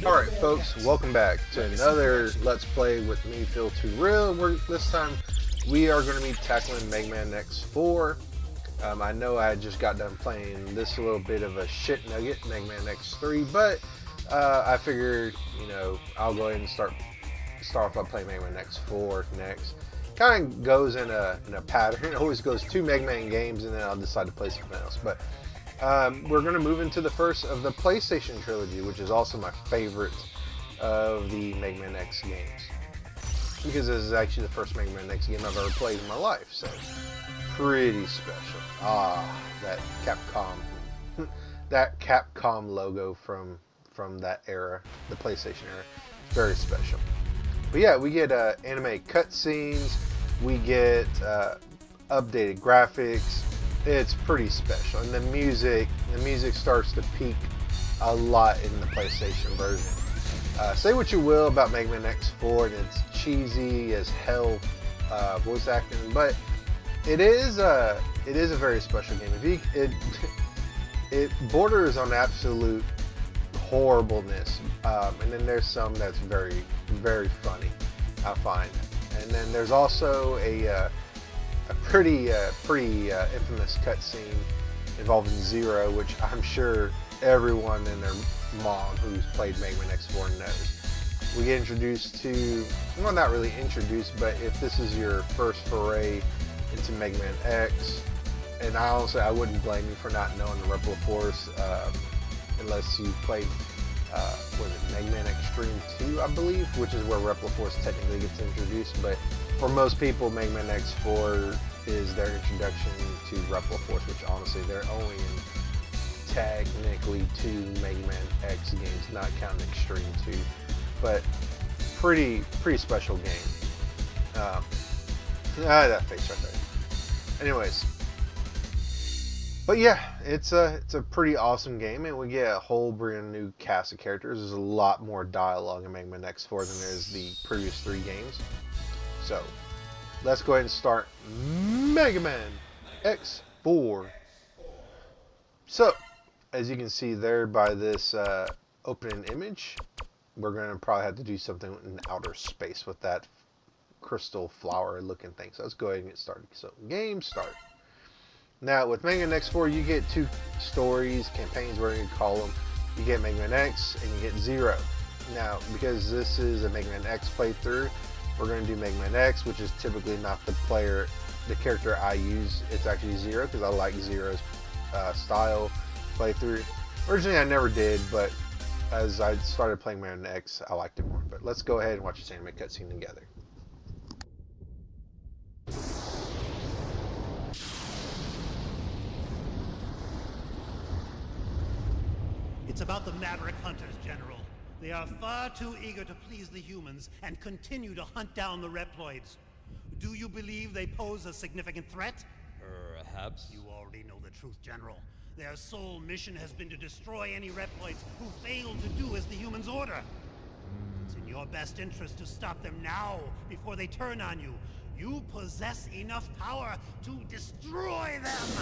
Alright folks, welcome back to another Let's Play with me, Phil Too Real. This time we are going to be tackling Mega Man X4. I know I just got done playing this little bit of a shit nugget, Mega Man X3, but I figured, I'll go ahead and start off by playing Mega Man X4 next. Kind of goes in a pattern. It always goes 2 Mega Man games and then I'll decide to play something else. But we're going to move into the first of the PlayStation trilogy, which is also my favorite of the Mega Man X games. Because this is actually the first Mega Man X game I've ever played in my life, so pretty special. That Capcom, that Capcom logo from that era, the PlayStation era, very special. But yeah, we get anime cutscenes, we get updated graphics. It's pretty special, and the music starts to peak a lot in the PlayStation version. Say what you will about Mega Man X4, and it's cheesy as hell voice acting, but it is a very special game. It borders on absolute horribleness, and then there's some that's very, very funny, I find. And then there's also a pretty infamous cutscene involving Zero, which I'm sure everyone and their mom who's played Mega Man X4 knows. We get introduced to, well, not really introduced, but if this is your first foray into Mega Man X, and I wouldn't blame you for not knowing the Repliforce, unless you played was it Mega Man Extreme 2, I believe, which is where Repliforce technically gets introduced. But for most people, Mega Man X4 is their introduction to Repliforce, which honestly they're only in technically 2 Mega Man X games, not counting Extreme 2. But pretty special game. That face right there. Anyways. But yeah, it's a pretty awesome game, and we get a whole brand new cast of characters. There's a lot more dialogue in Mega Man X4 than there is the previous 3 games. So, let's go ahead and start Mega Man X4. So, as you can see there by this opening image, we're going to probably have to do something in outer space with that crystal flower looking thing. So let's go ahead and get started. So, game start. Now, with Mega Man X4, you get 2 stories, campaigns, whatever you call them. You get Mega Man X and you get Zero. Now, because this is a Mega Man X playthrough, we're going to do Mega Man X, which is typically not the character I use. It's actually Zero, because I like Zero's style playthrough. Originally, I never did, but as I started playing Mega Man X, I liked it more. But let's go ahead and watch this anime cutscene together. It's about the Maverick Hunters, General. They are far too eager to please the humans and continue to hunt down the Reploids. Do you believe they pose a significant threat? Perhaps. You already know the truth, General. Their sole mission has been to destroy any Reploids who fail to do as the humans order. It's in your best interest to stop them now, before they turn on you. You possess enough power to destroy them!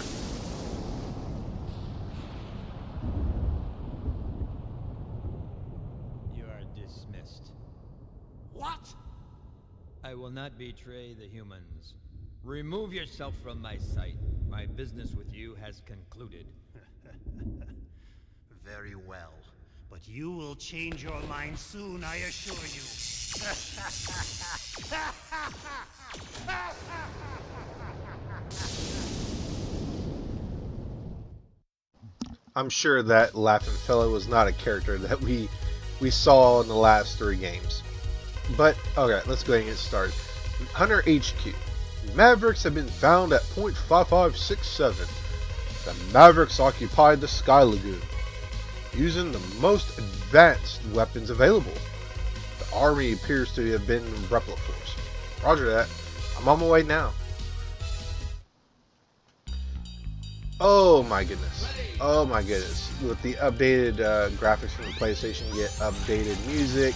Dismissed. What? I will not betray the humans. Remove yourself from my sight. My business with you has concluded. Very well. But you will change your mind soon, I assure you. I'm sure that laughing fellow was not a character that we saw in the last 3 games. But, okay, let's go ahead and get started. Hunter HQ. Mavericks have been found at point 5567. The Mavericks occupied the Sky Lagoon, using the most advanced weapons available. The army appears to have been Repliforce. Roger that. I'm on my way now. Oh my goodness. Oh my goodness. With the updated graphics from the PlayStation, you get updated music.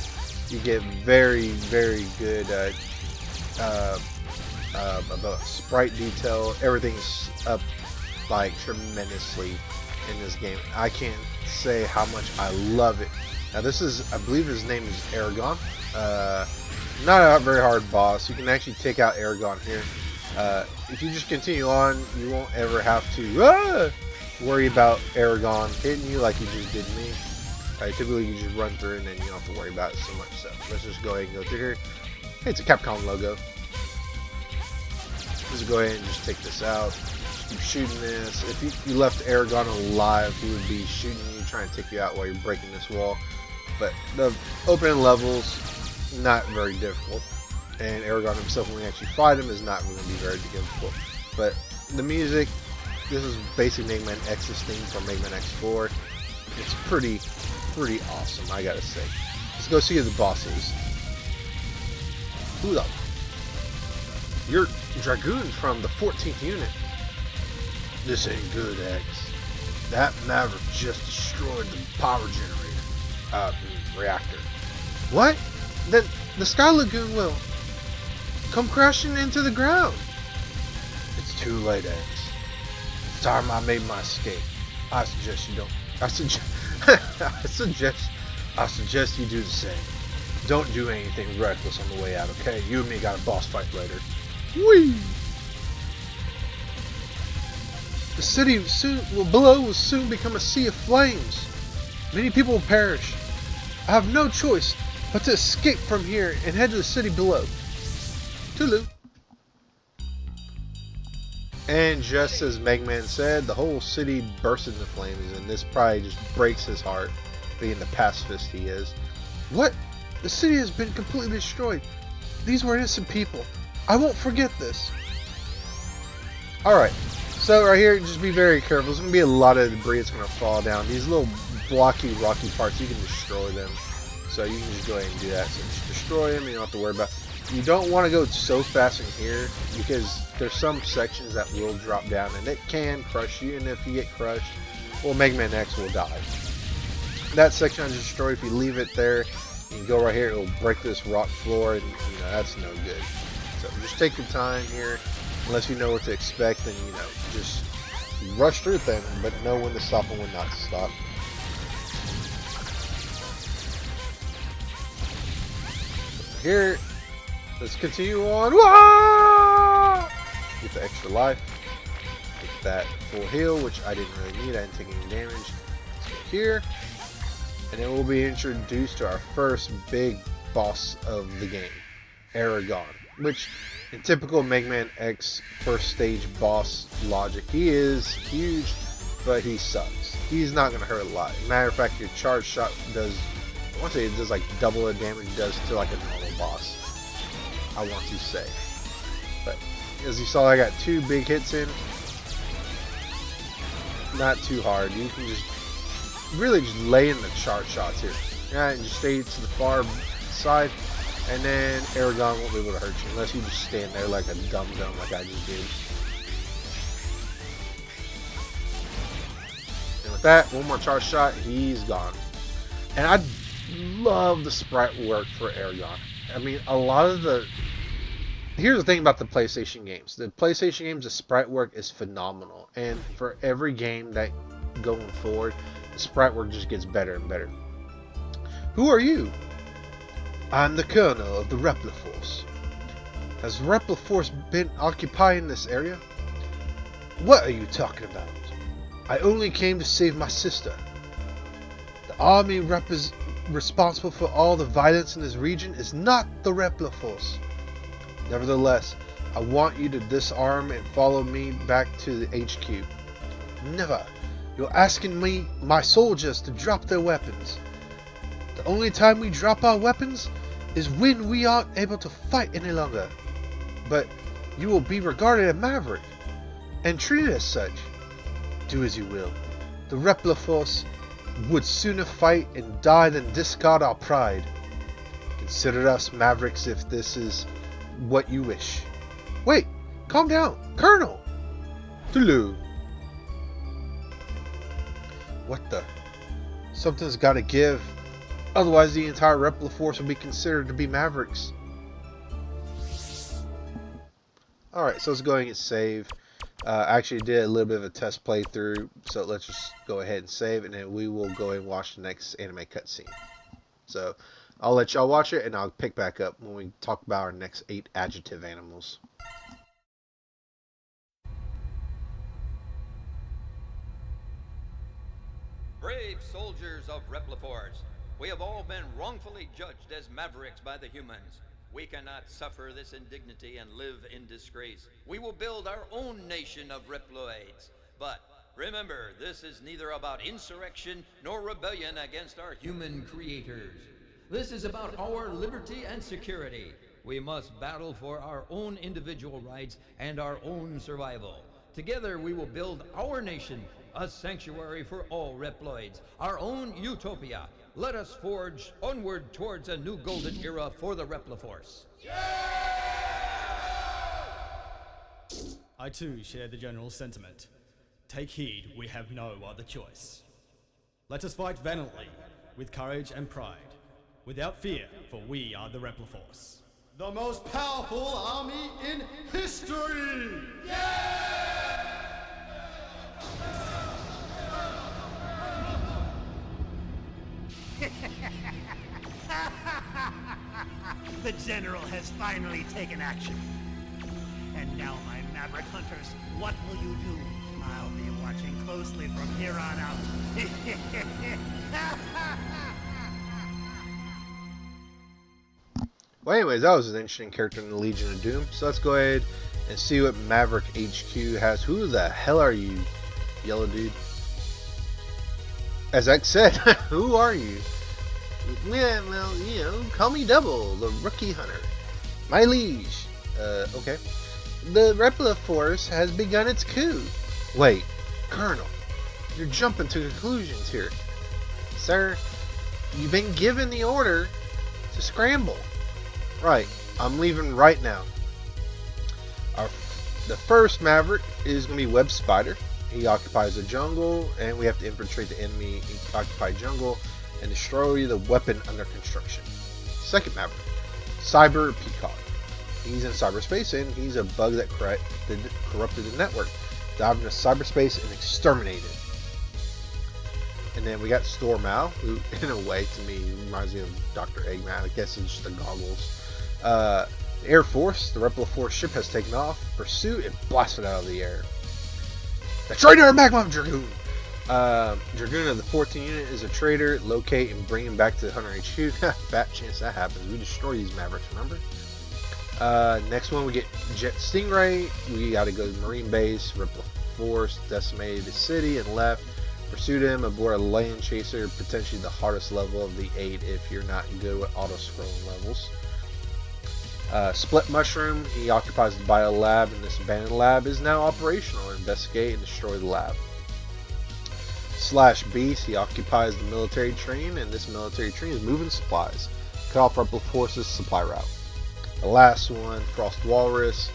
You get very, very good sprite detail. Everything's up like tremendously in this game. I can't say how much I love it Now this is, I believe his name is Aragon. Not a very hard boss. You can actually take out Aragon here. If you just continue on, you won't ever have to worry about Aragon hitting you like he just did me. Typically you just run through and then you don't have to worry about it so much. So let's just go ahead and go through here. Hey, it's a Capcom logo. Let's go ahead and just take this out. Just keep shooting this. If you left Aragon alive, he would be shooting you, trying to take you out while you're breaking this wall. But the opening levels, not very difficult. And Aragon himself, when we actually fight him, is not going to be very difficult. But the music, this is basic Mega Man X's theme from Mega Man X4. It's pretty awesome, I gotta say. Let's go see who the boss is. Who the? You're Dragoon from the 14th unit. This ain't good, X. That Maverick just destroyed the power generator. Reactor. What? Then the Sky Lagoon will come crashing into the ground. It's too late, X. It's time I made my escape. I suggest you don't. I suggest you do the same. Don't do anything reckless on the way out, okay? You and me got a boss fight later. Whee! The city below will soon become a sea of flames. Many people will perish. I have no choice but to escape from here and head to the city below. Toodaloo. And just as Mega Man said, the whole city bursts into flames, and this probably just breaks his heart, being the pacifist he is. What? The city has been completely destroyed. These were innocent people. I won't forget this. Alright, so right here, just be very careful. There's going to be a lot of debris that's going to fall down. These little blocky, rocky parts, you can destroy them. So you can just go ahead and do that. So just destroy them, you don't have to worry about it. You don't want to go so fast in here, because there's some sections that will drop down, and it can crush you, and if you get crushed, well, Mega Man X will die. That section I just destroyed, if you leave it there, you can go right here, it will break this rock floor, and that's no good. So just take your time here, unless you know what to expect, then just rush through them, but know when to stop and when not to stop. Here, let's continue on. Whoa! Get the extra life. Get that full heal, which I didn't really need. I didn't take any damage. Let's go here. And then we'll be introduced to our first big boss of the game, Aragon. Which, in typical Mega Man X first stage boss logic, he is huge, but he sucks. He's not going to hurt a lot. Matter of fact, your charge shot does, I want to say it does like double the damage it does to like a normal boss, I want to say. But as you saw, I got 2 big hits in. Not too hard. You can just really just lay in the charge shots here. Yeah, and just stay to the far side, and then Aragon won't be able to hurt you unless you just stand there like a dum-dum like I just did. And with that, one more charge shot, he's gone. And I love the sprite work for Aragon. I mean, a lot of the... Here's the thing about the PlayStation games. The PlayStation games, the sprite work is phenomenal. And for every game that going forward, the sprite work just gets better and better. Who are you? I'm the Colonel of the Repliforce. Has Repliforce been occupying this area? What are you talking about? I only came to save my sister. The army responsible for all the violence in this region is not the Repliforce. Nevertheless, I want you to disarm and follow me back to the HQ. Never. You're asking me, my soldiers, to drop their weapons. The only time we drop our weapons is when we aren't able to fight any longer. But you will be regarded as Maverick and treated as such. Do as you will. The Repliforce would sooner fight and die than discard our pride. Consider us Mavericks if this is what you wish. Wait, calm down, Colonel. Tulu. What the? Something's got to give. Otherwise, the entire Repliforce will be considered to be Mavericks. Alright, so let's go ahead and save. I actually did a little bit of a test playthrough, so let's just go ahead and save, and then we will go and watch the next anime cutscene. So I'll let y'all watch it, and I'll pick back up when we talk about our next 8 adjective animals. Brave soldiers of Repliforce, we have all been wrongfully judged as mavericks by the humans. We cannot suffer this indignity and live in disgrace. We will build our own nation of Reploids. But remember, this is neither about insurrection nor rebellion against our human creators. This is about our liberty and security. We must battle for our own individual rights and our own survival. Together we will build our nation, a sanctuary for all Reploids, our own utopia. Let us forge onward towards a new golden era for the Repliforce. I too share the general sentiment. Take heed, we have no other choice. Let us fight valiantly, with courage and pride, without fear, for we are the Repliforce. The most powerful army in history! The General has finally taken action. And now, my Maverick Hunters, what will you do? I'll be watching closely from here on out. Well, anyways, that was an interesting character in the Legion of Doom. So let's go ahead and see what Maverick HQ has. Who the hell are you, yellow dude? As X said, who are you? Yeah, well, you know, call me Double, the rookie hunter. My liege. Okay. The Repliforce has begun its coup. Wait, Colonel, you're jumping to conclusions here. Sir, you've been given the order to scramble. Right, I'm leaving right now. The first Maverick is going to be Web Spider. He occupies the jungle, and we have to infiltrate the enemy occupied jungle and destroy the weapon under construction. Second Maverick, Cyber Peacock. He's in cyberspace, and he's a bug that corrupted the network. Dive into cyberspace and exterminate it. And then we got Stormow, who, in a way, to me, reminds me of Dr. Eggman. I guess it's just the goggles. The Air Force, the Repliforce ship has taken off, pursuit, and blasted out of the air. The Trader Magma Dragoon! Dragoon of the 14th unit is a traitor. Locate and bring him back to the Hunter HQ. Fat chance that happens. We destroy these Mavericks, remember? Next one we get Jet Stingray. We gotta go to the Marine Base. Repliforce decimated the city and left. Pursued him aboard a land chaser, potentially the hardest level of the 8 if you're not good with auto-scrolling levels. Split Mushroom, he occupies the bio lab, and this abandoned lab is now operational. Investigate and destroy the lab. Slash Beast, he occupies the military train, and this military train is moving supplies. Cut off Repliforce's supply route. The last one, Frost Walrus,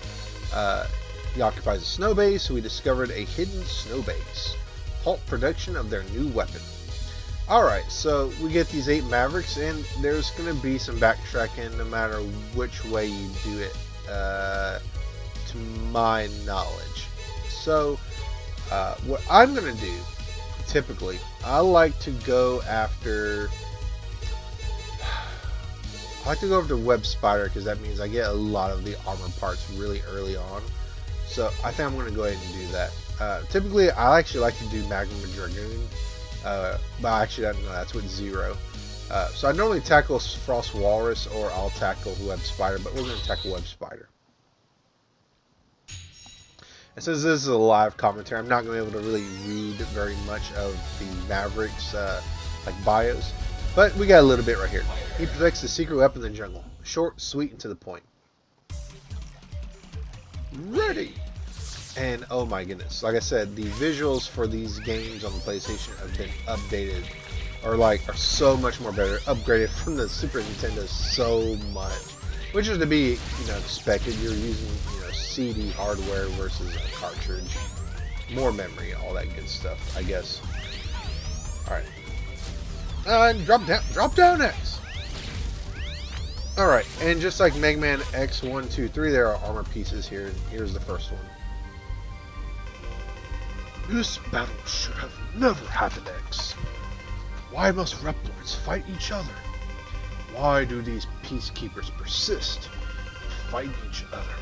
he occupies a snow base, so we discovered a hidden snow base. Halt production of their new weapon. Alright, so we get these 8 Mavericks, and there's going to be some backtracking no matter which way you do it, to my knowledge. So, what I'm going to do, typically, I like to go after Web Spider, because that means I get a lot of the armor parts really early on. So I think I'm going to go ahead and do that. Typically, I actually like to do Magma Dragoon, but actually, no, that's with Zero. So I normally tackle Frost Walrus, or I'll tackle Web Spider, but we're going to tackle Web Spider. And since this is a live commentary, I'm not going to be able to really read very much of the Mavericks, like bios. But we got a little bit right here. He protects the secret weapon in the jungle. Short, sweet, and to the point. Ready! And oh my goodness, like I said, the visuals for these games on the PlayStation have been updated, are so much more better, upgraded from the Super Nintendo so much, which is to be, expected. You're using, CD hardware versus a cartridge, more memory, all that good stuff, I guess. All right. And drop down X. Alright, and just like Mega Man X 1, 2, 3, there are armor pieces here. Here's the first one. This battle should have never happened, X. Why must Reploids fight each other? Why do these peacekeepers persist in fighting each other?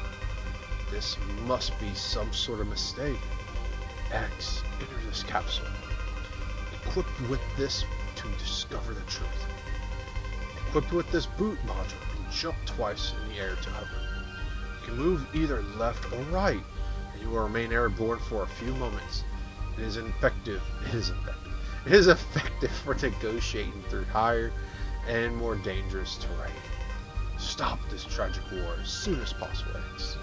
This must be some sort of mistake. X, enter this capsule. Equipped with this to discover the truth. Equipped with this boot module, you jump twice in the air to hover. You can move either left or right, and you will remain airborne for a few moments. It is effective for negotiating through higher and more dangerous terrain. Stop this tragic war as soon as possible, X.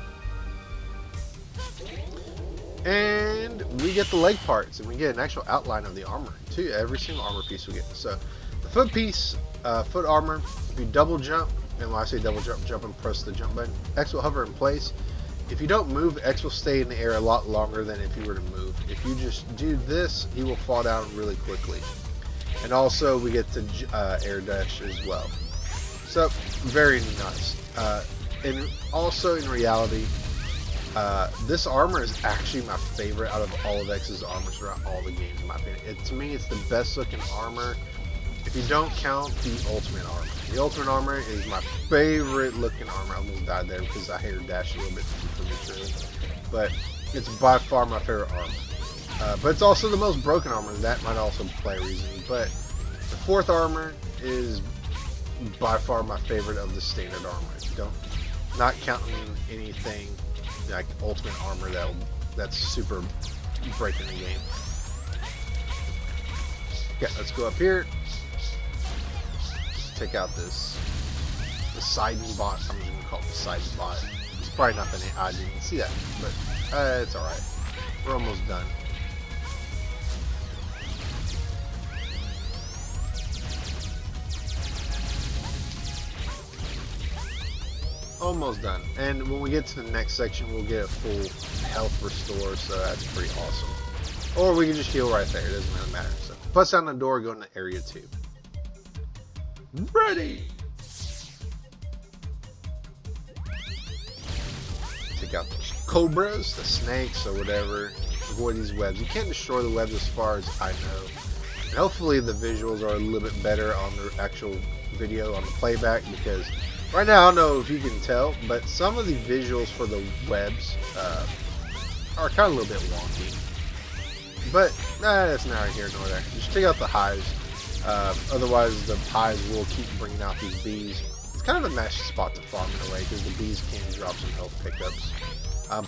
And we get the leg parts, and we get an actual outline of the armor too. Every single armor piece we get. So the foot piece, foot armor, if you double jump, and when I say double jump, jump and press the jump button, X will hover in place. If you don't move, X will stay in the air a lot longer than if you were to move. If you just do this, he will fall down really quickly. And also we get to air dash as well. So very nice. And also in reality, this armor is actually my favorite out of all of X's armors throughout all the games, in my opinion. To me, it's the best looking armor, if you don't count the ultimate armor. The ultimate armor is my favorite looking armor. I almost died there because I air dashed a little bit from the trailer. But it's by far my favorite armor. But it's also the most broken armor. That might also play a reason. But the fourth armor is by far my favorite of the standard armor. Not counting anything like ultimate armor that's super breaking the game. Okay, let's go up here. Take out the Poseidon bot. I'm just gonna call it Poseidon bot. It's probably not the name. I didn't see that, but it's all right. We're almost done. Almost done. And when we get to the next section, we'll get a full health restore, so that's pretty awesome. Or we can just heal right there. It doesn't really matter. So bust down the door, go into area 2. Ready! Take out those cobras, the snakes, or whatever. Avoid these webs. You can't destroy the webs as far as I know. And hopefully the visuals are a little bit better on the actual video, on the playback, because right now, I don't know if you can tell, but some of the visuals for the webs are kind of a little bit wonky. But that's neither here nor there. Just take out the hives. Otherwise, the hives will keep bringing out these bees. It's kind of a nice spot to farm in a way, because the bees can drop some health pickups.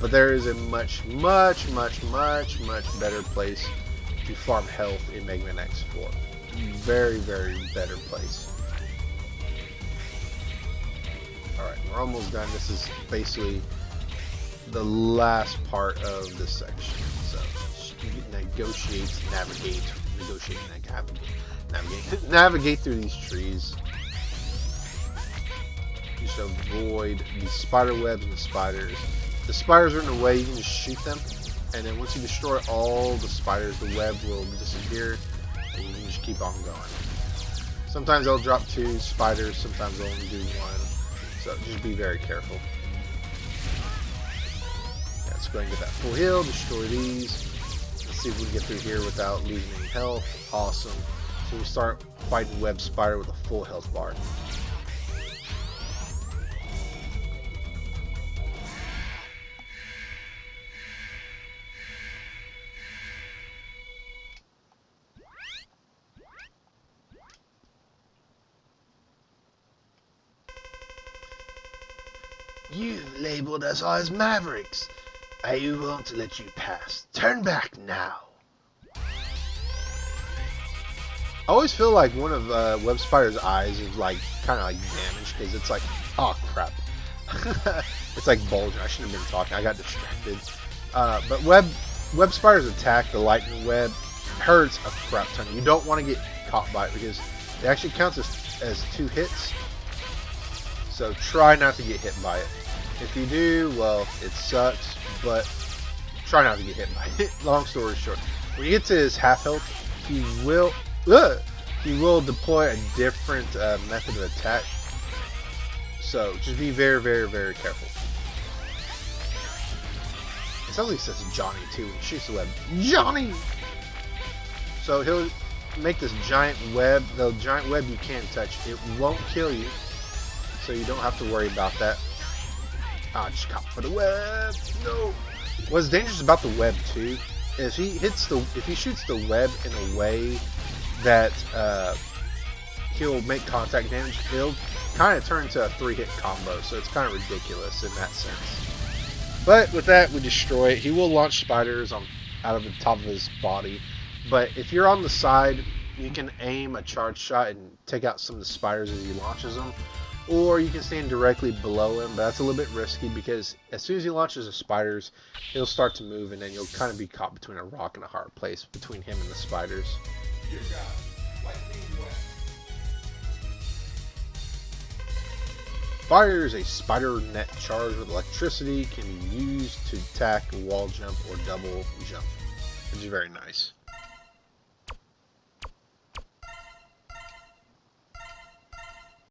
But there is a much better place to farm health in Mega Man X4. Very better place. Alright, we're almost done. This is basically the last part of this section. So, navigate through these trees. Just avoid the spider webs and the spiders. The spiders are in the way, you can just shoot them. And then once you destroy all the spiders, the web will disappear. And you can just keep on going. Sometimes they'll drop 2 spiders, sometimes they'll only do 1. So just be very careful. Let's go ahead and get that full heal, destroy these. Let's see if we can get through here without losing any health. Awesome. So we start fighting web spider with a full health bar. You labeled us all as Mavericks. I won't let you pass. Turn back now. I always feel like one of Web Spider's eyes is like kind of like damaged, because it's like, oh crap. It's like bulging. I shouldn't have been talking. I got distracted. But Web Spider's attack, the lightning web, hurts a crap ton. You don't want to get caught by it, because it actually counts as 2 hits. So try not to get hit by it. If you do, well, it sucks, but try not to get hit by it. Long story short, when you get to his half health, he will deploy a different method of attack. So just be very careful. It sounds like he says Johnny too when he shoots the web. Johnny! So make this giant web. The giant web you can't touch. It won't kill you, so you don't have to worry about that. Ah, just cop for the web. No. What's dangerous about the web too is if he shoots the web in a way that he'll make contact damage, it'll kind of turn into a 3-hit combo. So it's kind of ridiculous in that sense. But with that, we destroy it. He will launch spiders out of the top of his body. But if you're on the side, you can aim a charge shot and take out some of the spiders as he launches them. Or you can stand directly below him, but that's a little bit risky because as soon as he launches the spiders, he'll start to move and then you'll kind of be caught between a rock and a hard place between him and the spiders. Fires a spider net charged with electricity, can be used to attack, wall jump, or double jump, which is very nice.